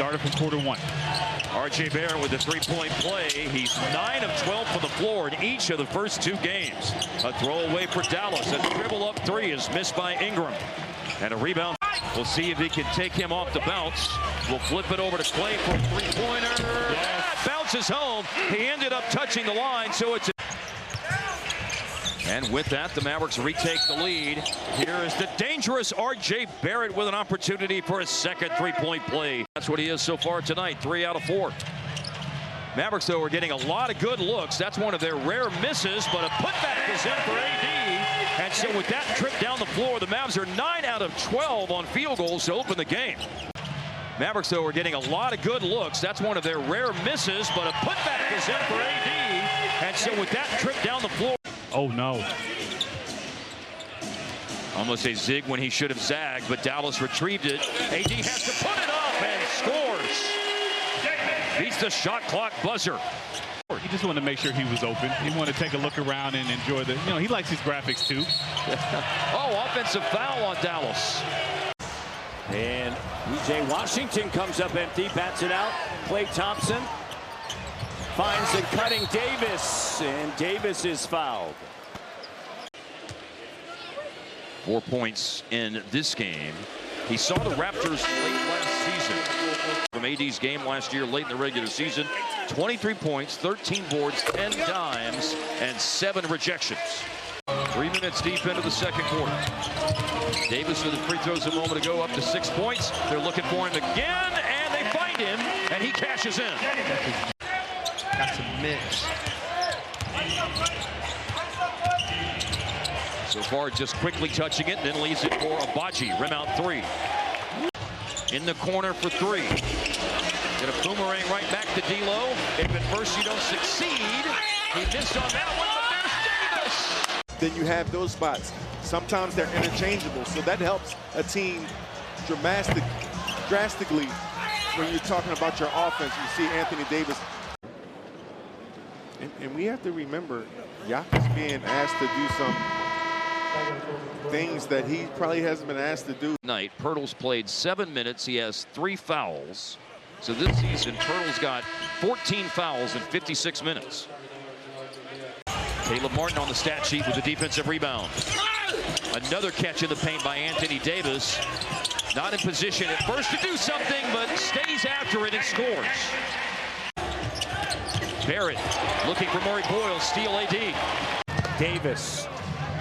started from quarter one. R.J. Barrett with the three-point play. He's 9 of 12 from the floor in each of the first 2 games. A throwaway for Dallas. A dribble up 3 is missed by Ingram. And a rebound. We'll see if he can take him off the bounce. We'll flip it over to Clay for a three-pointer. Yes. Bounces home. He ended up touching the line, so it's... And with that, the Mavericks retake the lead. Here is the dangerous R.J. Barrett with an opportunity for a second three-point play. That's what he is so far tonight, 3 out of 4. Mavericks, though, are getting a lot of good looks. That's one of their rare misses, but a putback is in for AD. And so with that trip down the floor, the Mavs are 9 out of 12 on field goals to open the game. Mavericks, though, are getting a lot of good looks. That's one of their rare misses, but a putback is in for AD. And so with that trip down the floor. Oh, no. Almost a zig when he should have zagged, but Dallas retrieved it. AD has to put it up and scores. Beats the shot clock buzzer. He just wanted to make sure he was open. He wanted to take a look around and enjoy the, he likes his graphics too. Oh, offensive foul on Dallas. And P.J. Washington comes up empty, bats it out. Klay Thompson finds the cutting Davis, and Davis is fouled. 4 points in this game. He saw the Raptors late last season. From AD's game last year, late in the regular season, 23 points, 13 boards, 10 dimes, and 7 rejections. 3 minutes deep into the second quarter. Davis with the free throws a moment ago, up to 6 points. They're looking for him again, and they find him, and he cashes in. Got some mix. So far, just quickly touching it, then leaves it for Abaji. Rim out 3. In the corner for 3. Get a boomerang right back to D'Lo. If at first you don't succeed, he missed on that one, but there's Davis. Then you have those spots. Sometimes they're interchangeable, so that helps a team drastically when you're talking about your offense. You see Anthony Davis. And we have to remember, Yak is being asked to do some things that he probably hasn't been asked to do. Night, Pirtle's played 7 minutes. He has 3 fouls. So this season, Pirtle's got 14 fouls in 56 minutes. Caleb Martin on the stat sheet with the defensive rebound. Another catch in the paint by Anthony Davis. Not in position at first to do something, but stays after it and scores. Barrett looking for Murray Boyle, steal AD. Davis,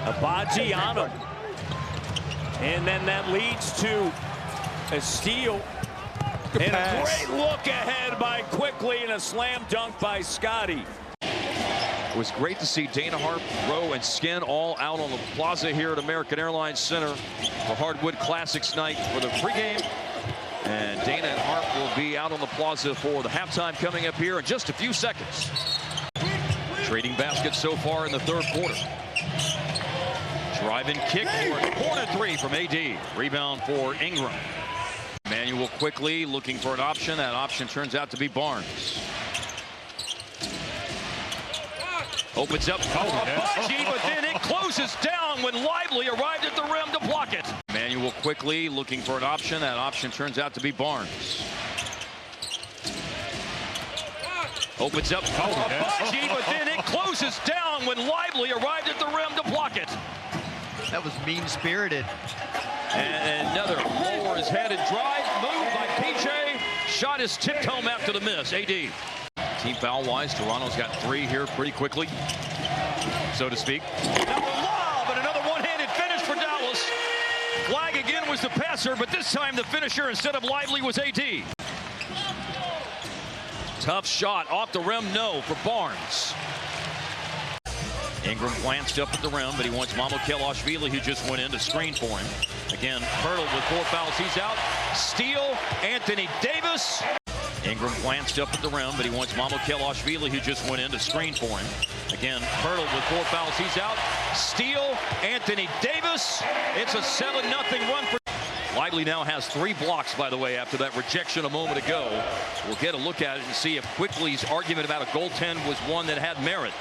Abaji on him. And then that leads to a steal. And a great look ahead by Quickly and a slam dunk by Scotty. It was great to see Dana Harp, Rowe, and Skin all out on the plaza here at American Airlines Center for Hardwood Classics night for the pregame. And Dana and Harp will be out on the plaza for the halftime coming up here in just a few seconds. Trading baskets so far in the third quarter. Drive and kick for a corner 3 from AD. Rebound for Ingram. Emmanuel Quickly looking for an option. That option turns out to be Barnes. Opens up Abaji, but then it closes down when Lively arrived at the rim to block it. Emmanuel Quickly looking for an option. That option turns out to be Barnes. Opens up Abaji, but then it closes down when Lively arrived at the rim to block it. That was mean-spirited. And another lower his head and drive. Moved by PJ. Shot is tipped home after the miss. AD. Team foul-wise, Toronto's got 3 here pretty quickly, so to speak. Another lob and another one-handed finish for Dallas. Flag again was the passer, but this time the finisher instead of Lively was AD. Tough shot off the rim, no, for Barnes. Ingram glanced up at the rim, but he wants Mamukelashvili, who just went in to screen for him. Again, Pirtle with 4 fouls, he's out. Steal, Anthony Davis. Ingram glanced up at the rim, but he wants Mamukelashvili, who just went in to screen for him. Again, Pirtle with 4 fouls, he's out. Steal, Anthony Davis. It's a 7-0 run for... Lively now has 3 blocks, by the way, after that rejection a moment ago. We'll get a look at it and see if Quickly's argument about a goaltend was one that had merit.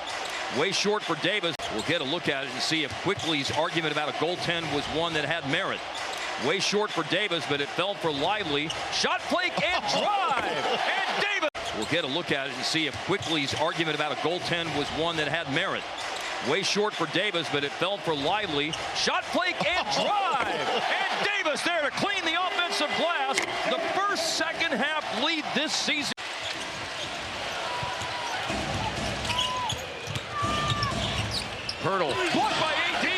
Way short for Davis. We'll get a look at it and see if Quickly's argument about a goaltend was one that had merit. Way short for Davis, but it fell for Lively. Shot fake and drive. And Davis. We'll get a look at it and see if Quickly's argument about a goaltend was one that had merit. Way short for Davis, but it fell for Lively. Shot fake and drive. And Davis there to clean the offensive glass. The first second half lead this season. Hurdle blocked by AD.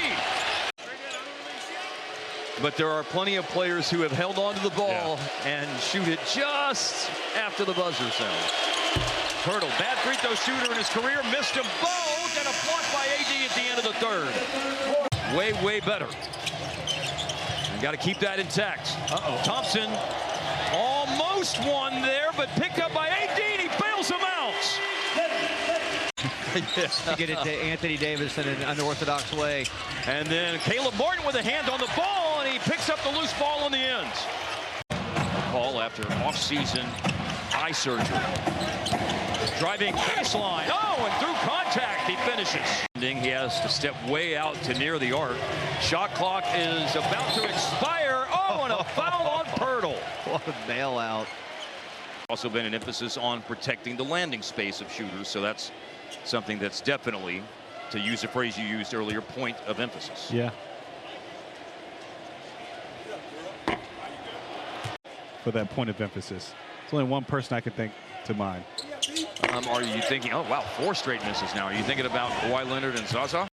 But there are plenty of players who have held on to the ball and shoot it just after the buzzer sound. Hurdle, bad free throw shooter in his career, missed them both, and a block by AD at the end of the third. Way better. You got to keep that intact. Thompson almost won there, but picked up by AD, and he bails him out. To get it to Anthony Davis in an unorthodox way. And then Caleb Martin with a hand on the ball, and he picks up the loose ball in the end. Call after off-season eye surgery. Driving baseline. Oh, and through contact, he finishes. He has to step way out to near the arc. Shot clock is about to expire. Oh, and a foul on Pirtle. What a bailout. Also been an emphasis on protecting the landing space of shooters, so that's something that's definitely, to use a phrase you used earlier, point of emphasis. Yeah. For that point of emphasis. There's only one person I can think to mind. Are you thinking, oh, wow, 4 straight misses now. Are you thinking about Kawhi Leonard and Zaza?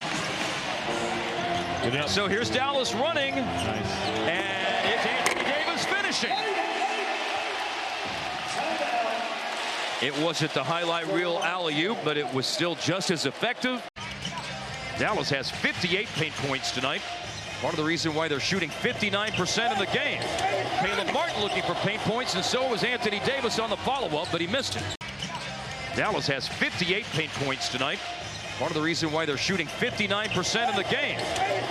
So here's Dallas running. Nice. And it's Anthony Davis finishing. It wasn't the highlight reel alley-oop, but it was still just as effective. Dallas has 58 paint points tonight. Part of the reason why they're shooting 59% in the game. Caleb Martin looking for paint points, and so was Anthony Davis on the follow-up, but he missed it. Dallas has 58 paint points tonight. Part of the reason why they're shooting 59% in the game.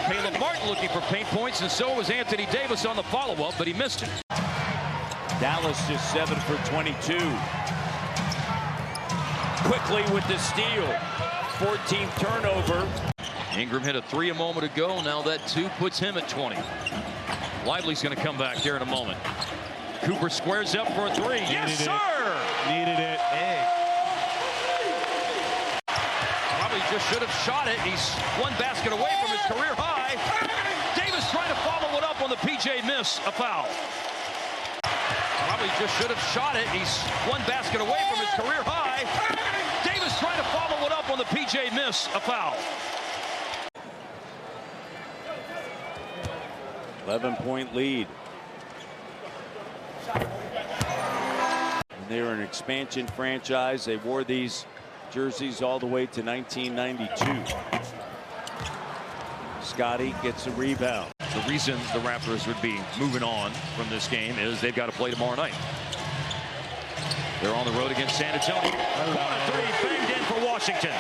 Caleb Martin looking for paint points, and so was Anthony Davis on the follow-up, but he missed it. Dallas just 7 for 22. Quickly with the steal. 14th turnover. Ingram hit a 3 a moment ago. Now that 2 puts him at 20. Lively's going to come back here in a moment. Cooper squares up for a 3. Yes, sir! Needed it. Big. Probably just should have shot it. He's 1 basket away from his career high. Davis trying to follow it up on the PJ miss. A foul. Probably just should have shot it. He's 1 basket away from his career high. Davis trying to follow it up on the PJ miss. A foul. 11-point lead. And they're an expansion franchise. They wore these jerseys all the way to 1992. Scotty gets a rebound. The reason the Raptors would be moving on from this game is they've got to play tomorrow night. They're on the road against San Antonio. Corner 3 banged in for Washington.